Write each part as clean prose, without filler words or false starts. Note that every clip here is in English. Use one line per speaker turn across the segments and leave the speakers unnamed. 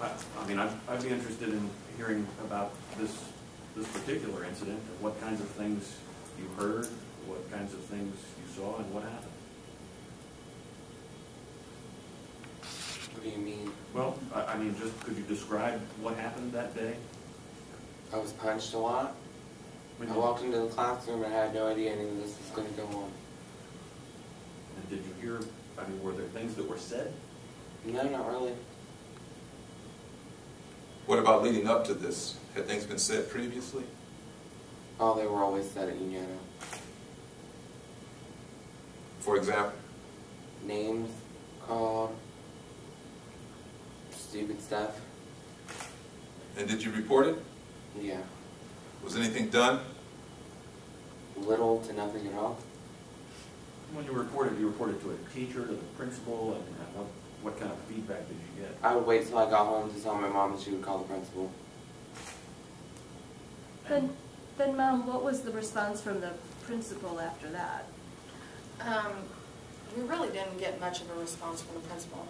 I mean, I'd be interested in hearing about this particular incident, and what kinds of things you heard, what kinds of things you saw, and what happened.
What do you mean?
Well, I mean, just could you describe what happened that day?
I was punched a lot. I walked into the classroom and I had no idea any of this was going to go on.
And did you hear, I mean, were there things that were said?
No, not really.
What about leading up to this? Had things been said previously?
Oh, they were always said at Unioto.
For example?
Names called, stupid stuff.
And did you report it?
Yeah.
Was anything done?
Little to nothing at all.
When you reported to a teacher, to the principal, and what kind of feedback did you get?
I would wait till I got home to tell my mom, and she would call the principal.
Then Mom, what was the response from the principal after that?
We really didn't get much of a response from the principal.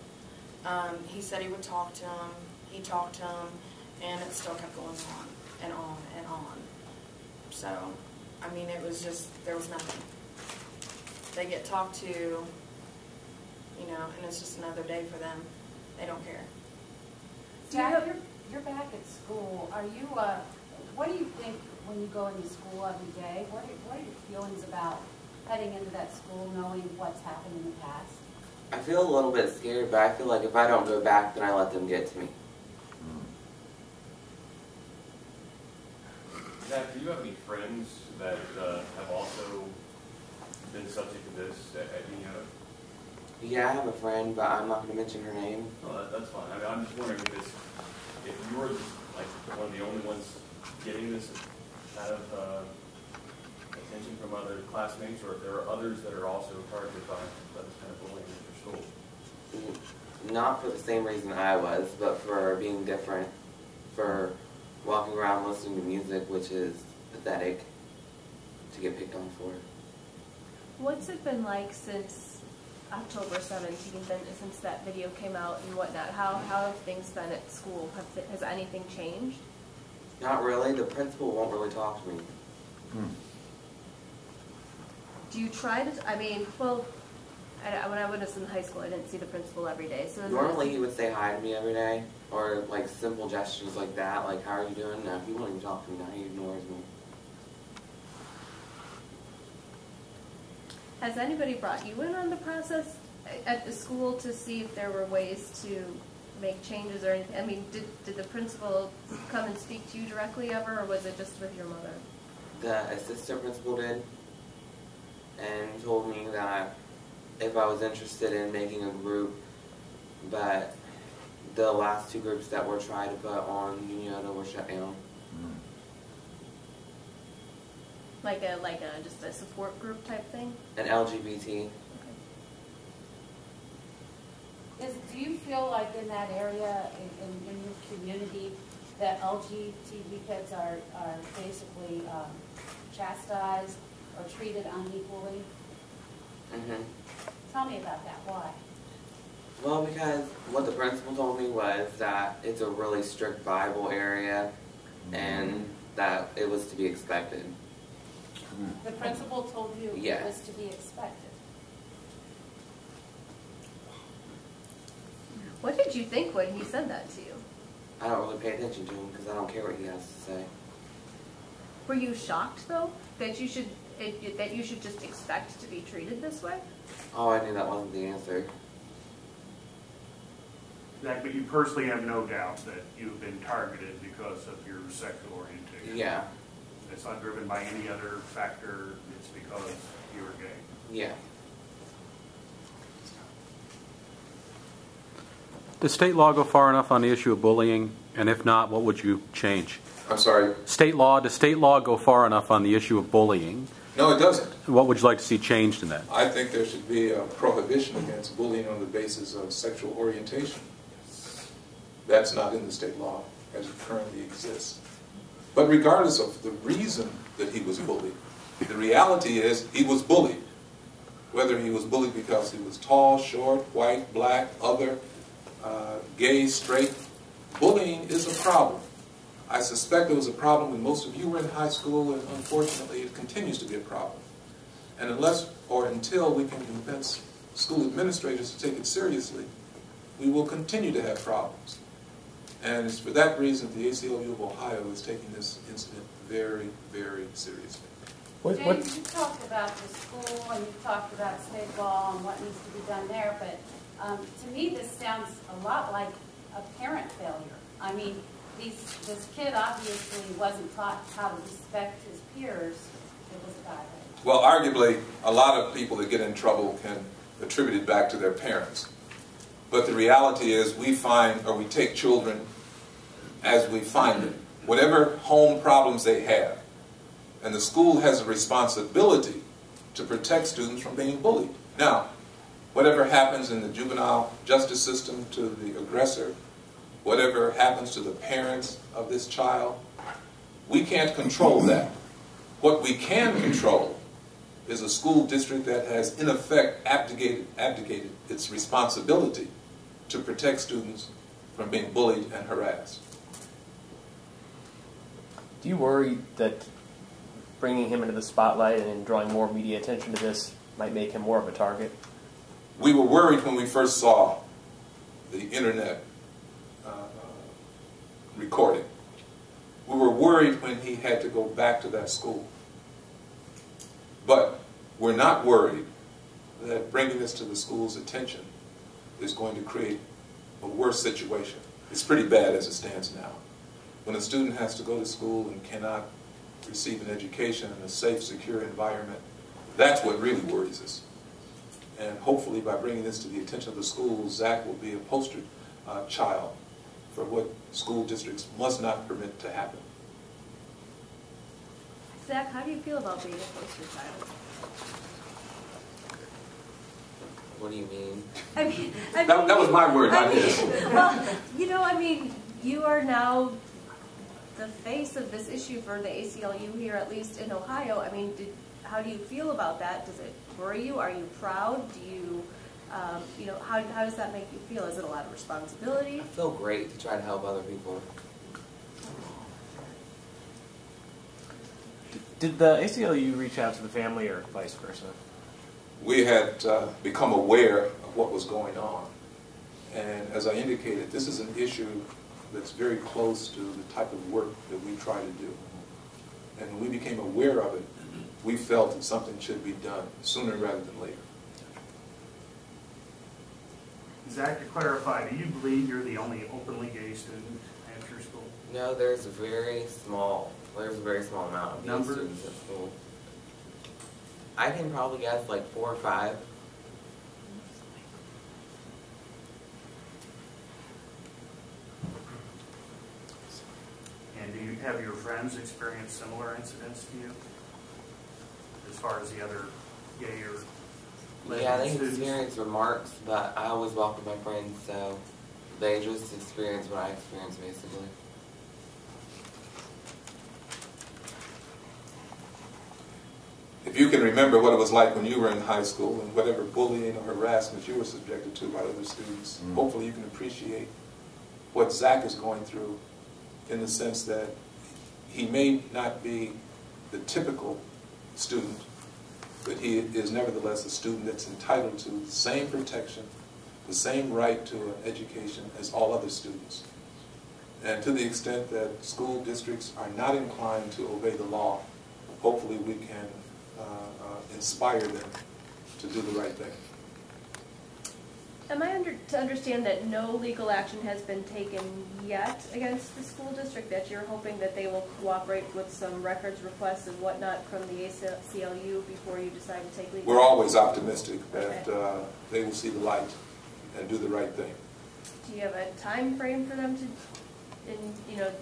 He said he would talk to him, he talked to him, and it still kept going on and on and on. So, I mean, it was just, there was nothing. They get talked to, you know, and it's just another day for them. They don't care.
Dad, you're back at school. Are you, what do you think when you go into school every day? What are your feelings about heading into that school, knowing what's happened in the past?
I feel a little bit scared, but I feel like if I don't go back, then I let them get to me.
Zach, do you have any friends that have also been subject to this at Unioto?
Yeah, I have a friend, but I'm not going to mention her name.
Well, that's fine. I mean, I'm just wondering if you're like one of the only ones getting this kind of attention from other classmates, or if there are others that are also targeted by this kind of bullying at your school.
Not for the same reason I was, but for being different, for walking around listening to music, which is pathetic to get picked on for.
What's it been like since October 17th and since that video came out and whatnot? How have things been at school? Has anything changed?
Not really. The principal won't really talk to me.
Do you try to, I mean, well, when I was in high school, I didn't see the principal every day. So
normally he would say hi to me every day, or like simple gestures like that, like how are you doing? No, he won't even talk to me now. He ignores me.
Has anybody brought you in on the process at the school to see if there were ways to make changes or anything? I mean, did the principal come and speak to you directly ever, or was it just with your mother?
The assistant principal did, and told me that if I was interested in making a group, but the last two groups that were tried to put on Unioto were shut down.
Like a just a support group type thing?
An LGBT.
Okay.
Do you feel like in that area, in your community, that LGBT kids are basically chastised or treated unequally? Tell me about that. Why?
Well, because what the principal told me was that it's a really strict Bible area and that it was to be expected.
The principal told you
Yeah.
it was to be expected.
What did you think when he said that to you?
I don't really pay attention to him because I don't care what he has to say.
Were you shocked though that you should just expect to be treated this way?
Oh, I knew that wasn't the answer.
Zach, but you personally have no doubt that you've been targeted because of your sexual orientation.
Yeah.
It's not driven by any other factor, it's because you're gay.
Yeah.
Does state law go far enough on the issue of bullying? And if not, what would you change?
I'm sorry?
Does state law go far enough on the issue of bullying?
No, it doesn't.
What would you like to see changed in that?
I think there should be a prohibition against bullying on the basis of sexual orientation. That's not in the state law as it currently exists. But regardless of the reason that he was bullied, the reality is he was bullied. Whether he was bullied because he was tall, short, white, black, other, gay, straight, bullying is a problem. I suspect it was a problem when most of you were in high school, and unfortunately it continues to be a problem. And unless or until we can convince school administrators to take it seriously, we will continue to have problems. And it's for that reason the ACLU of Ohio is taking this incident very, very seriously.
James, you talked about the school and you talked about state law and what needs to be done there, but to me this sounds a lot like a parent failure. I mean, this kid obviously wasn't taught how to respect his peers. It was a guy.
Well, arguably, a lot of people that get in trouble can attribute it back to their parents. But the reality is we find, or we take children as we find them, whatever home problems they have. And the school has a responsibility to protect students from being bullied. Now, whatever happens in the juvenile justice system to the aggressor, whatever happens to the parents of this child, we can't control that. What we can control is a school district that has, in effect, abdicated its responsibility to protect students from being bullied and harassed.
Do you worry that bringing him into the spotlight and drawing more media attention to this might make him more of a target?
We were worried when we first saw the internet recording. We were worried when he had to go back to that school. But we're not worried that bringing this to the school's attention is going to create a worse situation. It's pretty bad as it stands now. When a student has to go to school and cannot receive an education in a safe, secure environment, that's what really worries us. And hopefully by bringing this to the attention of the school, Zach will be a poster child for what school districts must not permit to happen.
Zach, how do you feel about being a poster child?
What do you mean?
That was my word, not his.
Well, I mean, you are now the face of this issue for the ACLU here, at least in Ohio. I mean, how do you feel about that? Does it worry you? Are you proud? Do you, how does that make you feel? Is it a lot of responsibility?
I feel great to try to help other people.
Did the ACLU reach out to the family or vice versa?
We had become aware of what was going on. And as I indicated, this is an issue that's very close to the type of work that we try to do. And when we became aware of it, we felt that something should be done sooner rather than later.
Zach, to clarify, do you believe you're the only openly gay student at your school?
No, there's a very small amount of gay
Numbers?
students at school. I can probably guess like 4 or 5.
And do you have your friends experience similar incidents to you? As far as the other gay or lesbian
Yeah, they
students?
experience remarks, but I always welcome my friends, so they just experience what I experience, basically.
If you can remember what it was like when you were in high school and whatever bullying or harassment you were subjected to by other students, hopefully you can appreciate what Zach is going through in the sense that he may not be the typical student, but he is nevertheless a student that's entitled to the same protection, the same right to an education as all other students. And to the extent that school districts are not inclined to obey the law, hopefully we can inspire them to do the right thing.
Am I to understand that no legal action has been taken yet against the school district, that you're hoping that they will cooperate with some records requests and whatnot from the ACLU before you decide to take legal
We're
action?
always optimistic that they will see the light and do the right thing.
Do you have a time frame for them to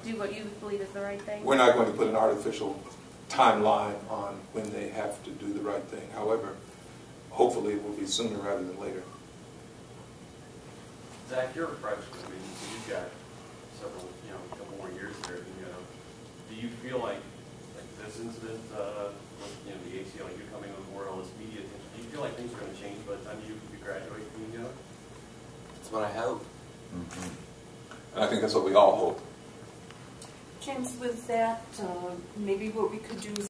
do what you believe is the right thing?
We're not going to put an artificial timeline on when they have to do the right thing. However, hopefully it will be sooner rather than later.
Zach, you're a freshman. I mean, you've got several, a couple more years there. Do you feel like this incident, with the ACLU coming on board, all this media attention, do you feel like things are going to change by the time you graduate from Unioto?
That's what I hope.
And I think that's what we all hope.
James, with that, maybe what we could do is